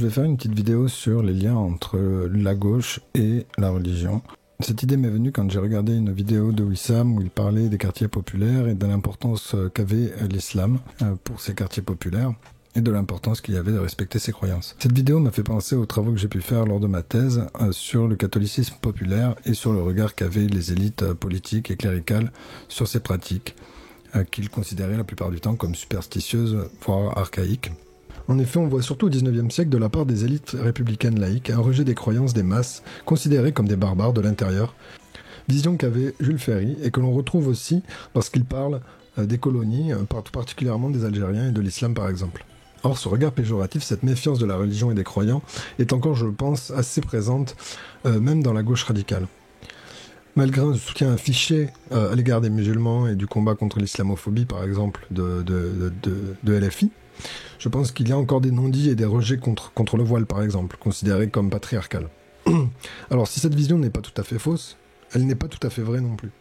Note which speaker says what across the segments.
Speaker 1: vais faire une petite vidéo sur les liens entre la gauche et la religion. Cette idée m'est venue quand j'ai regardé une vidéo de Wissam où il parlait des quartiers populaires et de l'importance qu'avait l'islam pour ces quartiers populaires et de l'importance qu'il y avait de respecter ses croyances. Cette vidéo m'a fait penser aux travaux que j'ai pu faire lors de ma thèse sur le catholicisme populaire et sur le regard qu'avaient les élites politiques et cléricales sur ces pratiques qu'ils considéraient la plupart du temps comme superstitieuses, voire archaïques. En effet, on voit surtout au XIXe siècle de la part des élites républicaines laïques un rejet des croyances des masses, considérées comme des barbares de l'intérieur, vision qu'avait Jules Ferry et que l'on retrouve aussi lorsqu'il parle des colonies, particulièrement des Algériens et de l'islam par exemple. Or, ce regard péjoratif, cette méfiance de la religion et des croyants, est encore, je pense, assez présente, même dans la gauche radicale. Malgré un soutien affiché à l'égard des musulmans et du combat contre l'islamophobie, par exemple, de LFI, je pense qu'il y a encore des non-dits et des rejets contre le voile, par exemple, considéré comme patriarcal. Alors, si cette vision n'est pas tout à fait fausse, elle n'est pas tout à fait vraie non plus.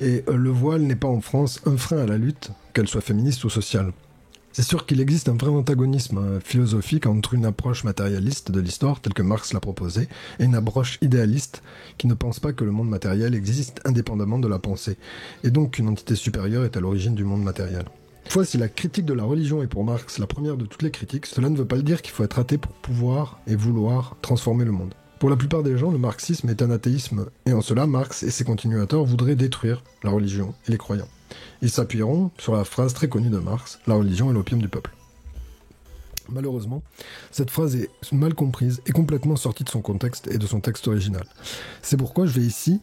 Speaker 1: Et le voile n'est pas en France un frein à la lutte, qu'elle soit féministe ou sociale. C'est sûr qu'il existe un vrai antagonisme philosophique entre une approche matérialiste de l'histoire, telle que Marx l'a proposée, et une approche idéaliste qui ne pense pas que le monde matériel existe indépendamment de la pensée, et donc qu'une entité supérieure est à l'origine du monde matériel. Toutefois, si la critique de la religion est pour Marx la première de toutes les critiques, cela ne veut pas le dire qu'il faut être athée pour pouvoir et vouloir transformer le monde. Pour la plupart des gens, le marxisme est un athéisme, et en cela, Marx et ses continuateurs voudraient détruire la religion et les croyants. Ils s'appuieront sur la phrase très connue de Marx, « La religion est l'opium du peuple ». Malheureusement, cette phrase est mal comprise et complètement sortie de son contexte et de son texte original. C'est pourquoi je vais ici,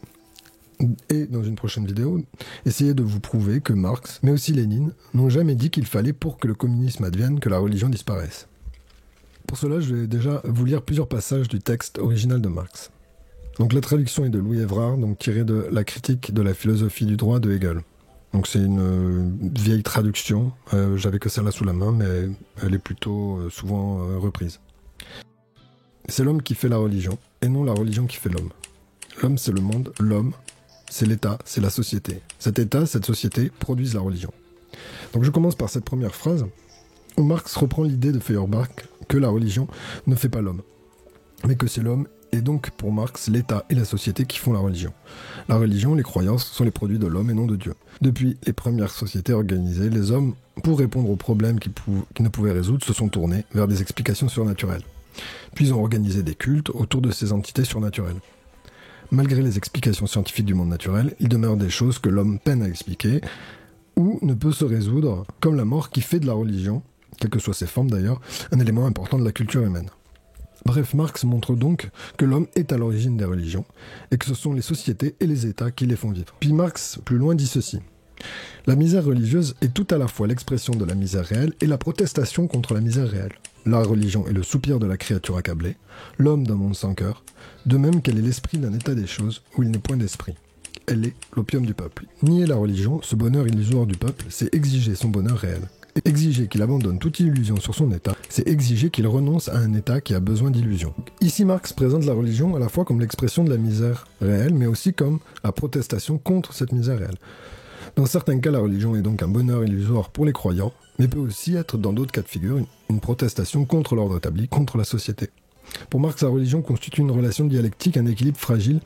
Speaker 1: et dans une prochaine vidéo, essayer de vous prouver que Marx, mais aussi Lénine, n'ont jamais dit qu'il fallait pour que le communisme advienne que la religion disparaisse. Pour cela, je vais déjà vous lire plusieurs passages du texte original de Marx. Donc la traduction est de Louis Évrard, donc tirée de la critique de la philosophie du droit de Hegel. Donc c'est une vieille traduction, j'avais que celle-là sous la main, mais elle est plutôt souvent reprise. C'est l'homme qui fait la religion, et non la religion qui fait l'homme. L'homme c'est le monde, l'homme c'est l'État, c'est la société. Cet État, cette société produisent la religion. Donc je commence par cette première phrase, où Marx reprend l'idée de Feuerbach que la religion ne fait pas l'homme, mais que c'est l'homme et donc pour Marx, l'État et la société qui font la religion. La religion, les croyances, sont les produits de l'homme et non de Dieu. Depuis les premières sociétés organisées, les hommes, pour répondre aux problèmes qu'ils ne pouvaient résoudre, se sont tournés vers des explications surnaturelles. Puis ils ont organisé des cultes autour de ces entités surnaturelles. Malgré les explications scientifiques du monde naturel, il demeure des choses que l'homme peine à expliquer, ou ne peut se résoudre, comme la mort qui fait de la religion, quelles que soient ses formes d'ailleurs, un élément important de la culture humaine. Bref, Marx montre donc que l'homme est à l'origine des religions, et que ce sont les sociétés et les États qui les font vivre. Puis Marx, plus loin, dit ceci. La misère religieuse est tout à la fois l'expression de la misère réelle et la protestation contre la misère réelle. La religion est le soupir de la créature accablée, l'homme d'un monde sans cœur, de même qu'elle est l'esprit d'un état des choses où il n'est point d'esprit. Elle est l'opium du peuple. Nier la religion, ce bonheur illusoire du peuple, c'est exiger son bonheur réel. Exiger qu'il abandonne toute illusion sur son état, c'est exiger qu'il renonce à un état qui a besoin d'illusion. Ici, Marx présente la religion à la fois comme l'expression de la misère réelle, mais aussi comme la protestation contre cette misère réelle. Dans certains cas, la religion est donc un bonheur illusoire pour les croyants, mais peut aussi être, dans d'autres cas de figure, une protestation contre l'ordre établi, contre la société. Pour Marx, la religion constitue une relation dialectique, un équilibre fragile,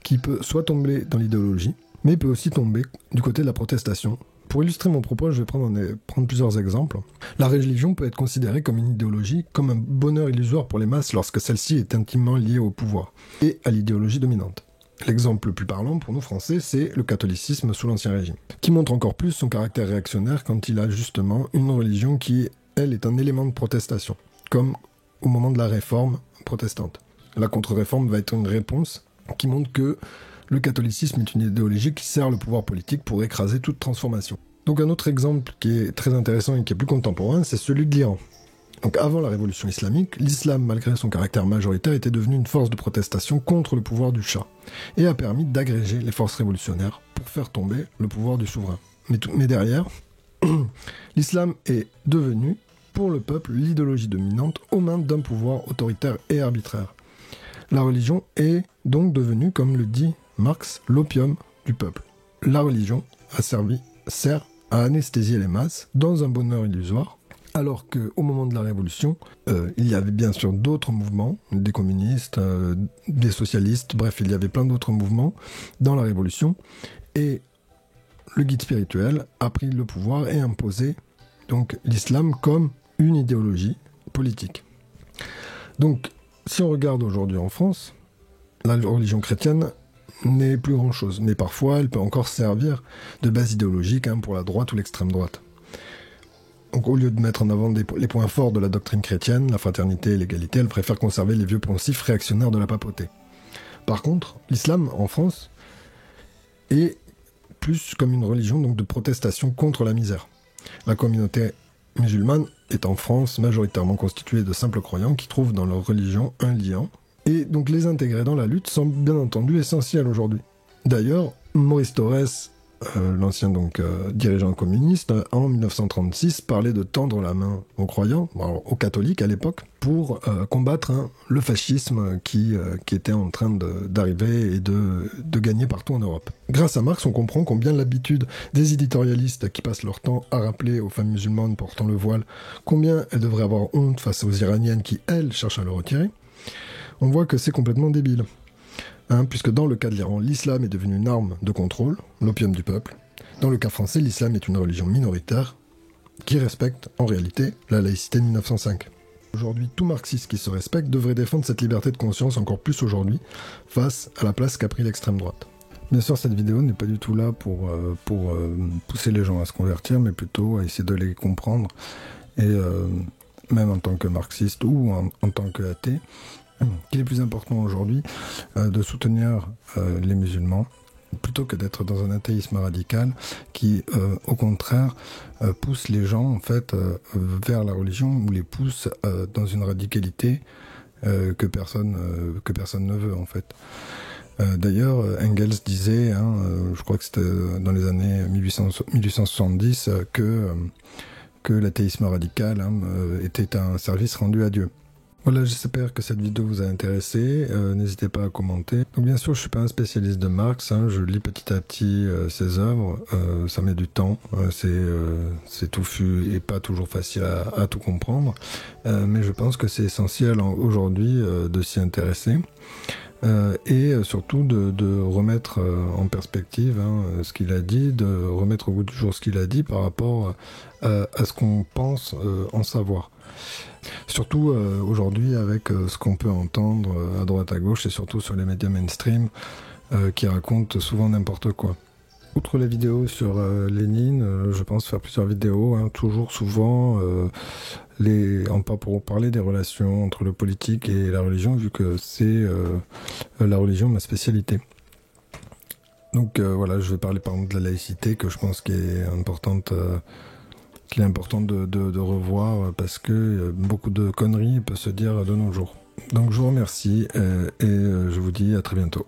Speaker 1: qui peut soit tomber dans l'idéologie, mais peut aussi tomber du côté de la protestation. Pour illustrer mon propos, je vais prendre plusieurs exemples. La religion peut être considérée comme une idéologie, comme un bonheur illusoire pour les masses lorsque celle-ci est intimement liée au pouvoir et à l'idéologie dominante. L'exemple le plus parlant pour nous Français, c'est le catholicisme sous l'Ancien Régime, qui montre encore plus son caractère réactionnaire quand il a justement une religion qui, elle, est un élément de protestation, comme au moment de la réforme protestante. La contre-réforme va être une réponse qui montre que le catholicisme est une idéologie qui sert le pouvoir politique pour écraser toute transformation. Donc un autre exemple qui est très intéressant et qui est plus contemporain, c'est celui de l'Iran. Donc avant la révolution islamique, l'islam, malgré son caractère majoritaire, était devenu une force de protestation contre le pouvoir du Shah, et a permis d'agréger les forces révolutionnaires pour faire tomber le pouvoir du souverain. Mais derrière, l'islam est devenu, pour le peuple, l'idéologie dominante aux mains d'un pouvoir autoritaire et arbitraire. La religion est donc devenue, comme le dit Marx, l'opium du peuple. La religion sert à anesthésier les masses dans un bonheur illusoire, Alors qu'au moment de la Révolution, il y avait bien sûr d'autres mouvements, des communistes, des socialistes, bref, il y avait plein d'autres mouvements dans la Révolution, et le guide spirituel a pris le pouvoir et imposé donc l'islam comme une idéologie politique. Donc, si on regarde aujourd'hui en France, la religion chrétienne n'est plus grand-chose, mais parfois elle peut encore servir de base idéologique pour la droite ou l'extrême droite. Donc au lieu de mettre en avant les points forts de la doctrine chrétienne, la fraternité et l'égalité, elle préfère conserver les vieux poncifs réactionnaires de la papauté. Par contre, l'islam en France est plus comme une religion donc de protestation contre la misère. La communauté musulmane est en France majoritairement constituée de simples croyants qui trouvent dans leur religion un lien, et donc les intégrer dans la lutte semble bien entendu essentiel aujourd'hui. D'ailleurs, Maurice Thorez, l'ancien dirigeant communiste, en 1936 parlait de tendre la main aux croyants, aux catholiques à l'époque, pour combattre le fascisme qui était en train d'arriver et de gagner partout en Europe. Grâce à Marx, on comprend combien l'habitude des éditorialistes qui passent leur temps à rappeler aux femmes musulmanes portant le voile combien elles devraient avoir honte face aux Iraniennes qui, elles, cherchent à le retirer, on voit que c'est complètement débile. Puisque dans le cas de l'Iran, l'islam est devenu une arme de contrôle, l'opium du peuple. Dans le cas français, l'islam est une religion minoritaire qui respecte, en réalité, la laïcité de 1905. Aujourd'hui, tout marxiste qui se respecte devrait défendre cette liberté de conscience encore plus aujourd'hui, face à la place qu'a pris l'extrême droite. Bien sûr, cette vidéo n'est pas du tout là pour pousser les gens à se convertir, mais plutôt à essayer de les comprendre, et même en tant que marxiste ou en tant qu'athée, qu'il est plus important aujourd'hui de soutenir les musulmans plutôt que d'être dans un athéisme radical qui, au contraire, pousse les gens en fait vers la religion ou les pousse dans une radicalité que personne ne veut en fait. D'ailleurs, Engels disait, je crois que c'était dans les années 1870, que l'athéisme radical était un service rendu à Dieu. Voilà, j'espère que cette vidéo vous a intéressé, n'hésitez pas à commenter. Donc bien sûr, je suis pas un spécialiste de Marx, je lis petit à petit ses œuvres, ça met du temps, c'est touffu et pas toujours facile à tout comprendre, mais je pense que c'est essentiel aujourd'hui de s'y intéresser. Et surtout de remettre en perspective ce qu'il a dit, de remettre au goût du jour ce qu'il a dit par rapport à ce qu'on pense en savoir. Surtout aujourd'hui avec ce qu'on peut entendre à droite à gauche et surtout sur les médias mainstream qui racontent souvent n'importe quoi. Outre les vidéos sur Lénine, je pense faire plusieurs vidéos, toujours souvent pour parler des relations entre le politique et la religion, vu que c'est la religion ma spécialité. Donc voilà, je vais parler par exemple de la laïcité, que je pense qu'il est important de revoir, parce que beaucoup de conneries peuvent se dire de nos jours. Donc je vous remercie et je vous dis à très bientôt.